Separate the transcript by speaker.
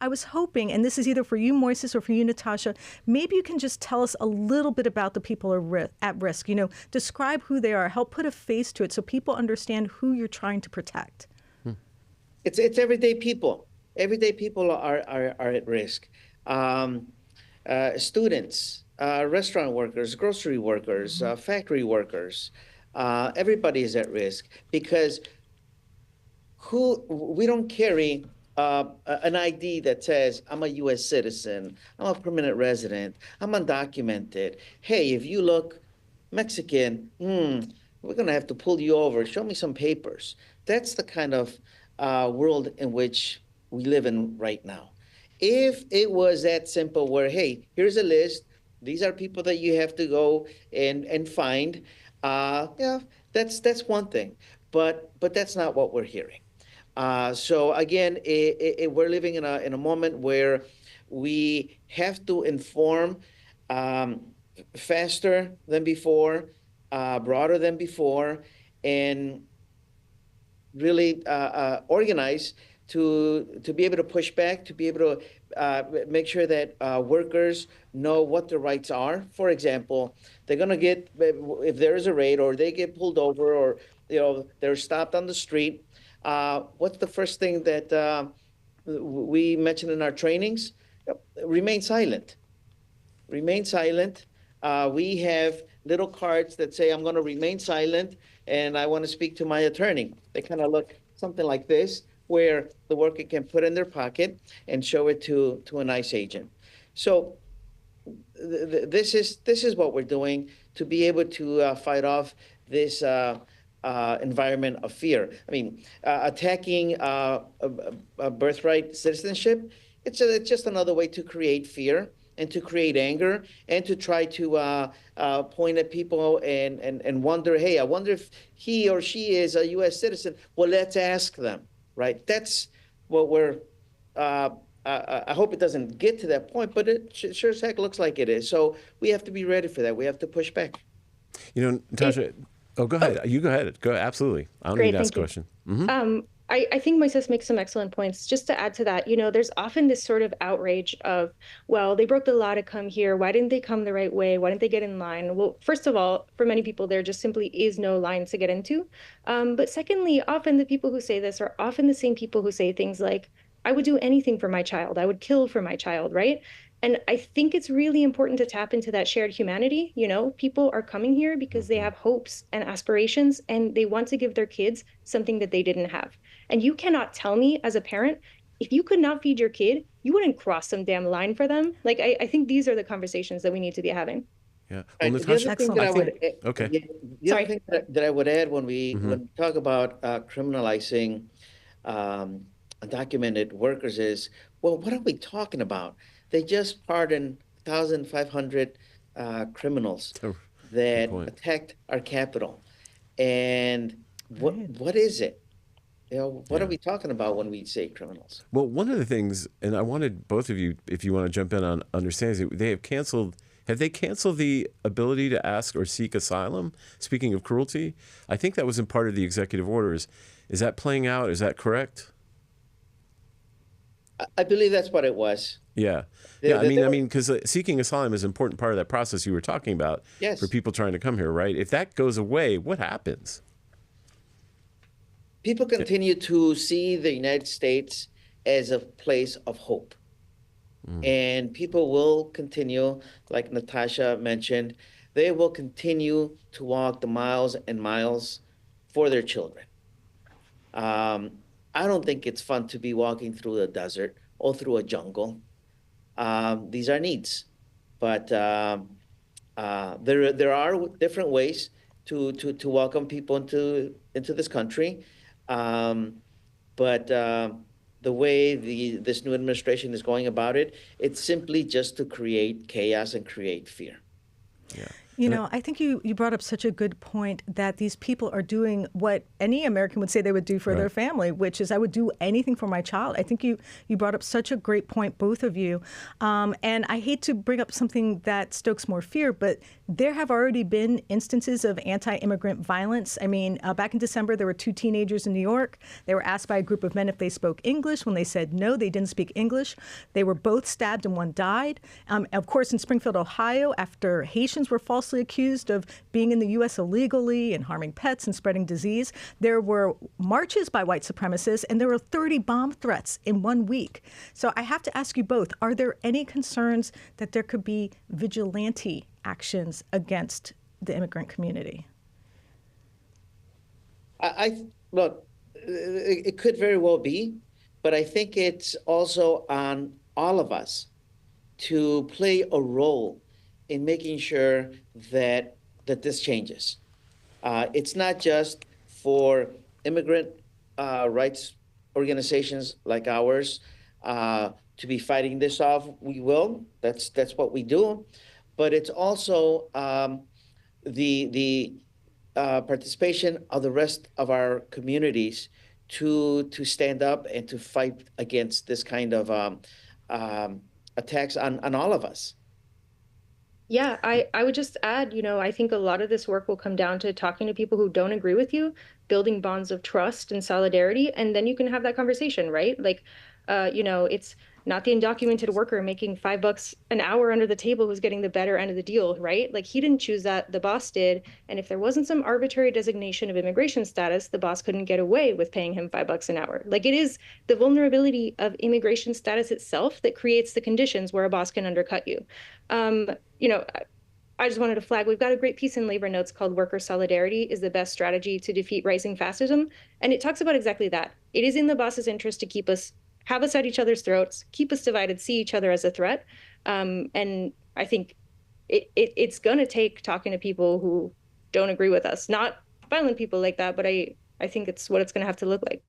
Speaker 1: I was hoping, and this is either for you, Moises, or for you, Natascha, maybe you can just tell us a little bit about the people at risk. Describe who they are, help put a face to it so people understand who you're trying to protect.
Speaker 2: It's everyday people. Everyday people are at risk. Students, restaurant workers, grocery workers, factory workers, everybody is at risk because we don't carry an ID that says I'm a U.S. citizen, I'm a permanent resident, I'm undocumented. Hey, if you look Mexican, we're going to have to pull you over. Show me some papers. That's the kind of world in which we live in right now. If it was that simple where, hey, here's a list, these are people that you have to go and find, yeah, that's one thing. But that's not what we're hearing. So again, we're living in a moment where we have to inform faster than before, broader than before, and really organize to be able to push back, to be able to make sure that workers know what their rights are. For example, they're going to get, if there is a raid or they get pulled over or they're stopped on the street, what's the first thing that we mentioned in our trainings? Remain silent. Remain silent. We have little cards that say, I'm going to remain silent and I want to speak to my attorney. They kind of look something like this, where the worker can put in their pocket and show it to an ICE agent. So this is what we're doing to be able to fight off this environment of fear. I mean, attacking a birthright citizenship, it's just another way to create fear and to create anger and to try to point at people and wonder, hey, I wonder if he or she is a U.S. citizen. Well, let's ask them. Right, that's what we're. I hope it doesn't get to that point, but it sure as heck looks like it is. So we have to be ready for that. We have to push back.
Speaker 3: Natascha. Go ahead. You go ahead. Go absolutely. I don't need to ask a question. Mm-hmm.
Speaker 4: I think Moises makes some excellent points. Just to add to that, there's often this sort of outrage of, well, they broke the law to come here. Why didn't they come the right way? Why didn't they get in line? Well, first of all, for many people, there just simply is no line to get into. But secondly, often the people who say this are often the same people who say things like, I would do anything for my child. I would kill for my child, right? And I think it's really important to tap into that shared humanity. People are coming here because they have hopes and aspirations, and they want to give their kids something that they didn't have. And you cannot tell me as a parent, if you could not feed your kid, you wouldn't cross some damn line for them. Like, I think these are the conversations that we need to be having.
Speaker 3: Yeah. Well, Natascha,
Speaker 2: the other thing
Speaker 3: other
Speaker 2: thing that I would add when we talk about criminalizing undocumented workers is, well, what are we talking about? They just pardoned 1,500 criminals that attacked our Capitol. And what is it? What are we talking about when we say criminals?
Speaker 3: Well, one of the things, and I wanted both of you, if you want to jump in on understanding, have they canceled the ability to ask or seek asylum? Speaking of cruelty, I think that was in part of the executive orders. Is that playing out? Is that correct?
Speaker 2: I believe that's what it was.
Speaker 3: Yeah. I mean, because seeking asylum is an important part of that process you were talking about.
Speaker 2: Yes.
Speaker 3: For people trying to come here, right? If that goes away, what happens?
Speaker 2: People continue to see the United States as a place of hope. And people will continue, like Natascha mentioned, they will continue to walk the miles and miles for their children. I don't think it's fun to be walking through a desert or through a jungle. These are needs, but there are different ways to welcome people into this country. But the way this new administration is going about it, it's simply just to create chaos and create fear.
Speaker 3: Yeah.
Speaker 1: I think you brought up such a good point that these people are doing what any American would say they would do for their family, which is I would do anything for my child. I think you brought up such a great point, both of you. And I hate to bring up something that stokes more fear, but There have already been instances of anti-immigrant violence. I mean, back in December, there were two teenagers in New York. They were asked by a group of men if they spoke English. When they said no, they didn't speak English. They were both stabbed and one died. Of course, in Springfield, Ohio, after Haitians were falsely accused of being in the U.S. illegally and harming pets and spreading disease, there were marches by white supremacists, and there were 30 bomb threats in 1 week. So I have to ask you both, are there any concerns that there could be vigilante actions against the immigrant community?
Speaker 2: Look, it could very well be, but I think it's also on all of us to play a role in making sure that this changes. It's not just for immigrant rights organizations like ours to be fighting this off. We will. That's what we do. But it's also the participation of the rest of our communities to stand up and to fight against this kind of attacks on all of us.
Speaker 4: Yeah, I would just add, I think a lot of this work will come down to talking to people who don't agree with you, building bonds of trust and solidarity, and then you can have that conversation, right? Like, it's not the undocumented worker making $5 an hour under the table who's getting the better end of the deal, right? Like, he didn't choose that, the boss did. And if there wasn't some arbitrary designation of immigration status, the boss couldn't get away with paying him $5 an hour. Like, it is the vulnerability of immigration status itself that creates the conditions where a boss can undercut you. I just wanted to flag, we've got a great piece in Labor Notes called Worker Solidarity is the Best Strategy to Defeat Rising Fascism. And it talks about exactly that. It is in the boss's interest to have us at each other's throats, keep us divided, see each other as a threat. And I think it's going to take talking to people who don't agree with us, not violent people like that, but I think it's what it's going to have to look like.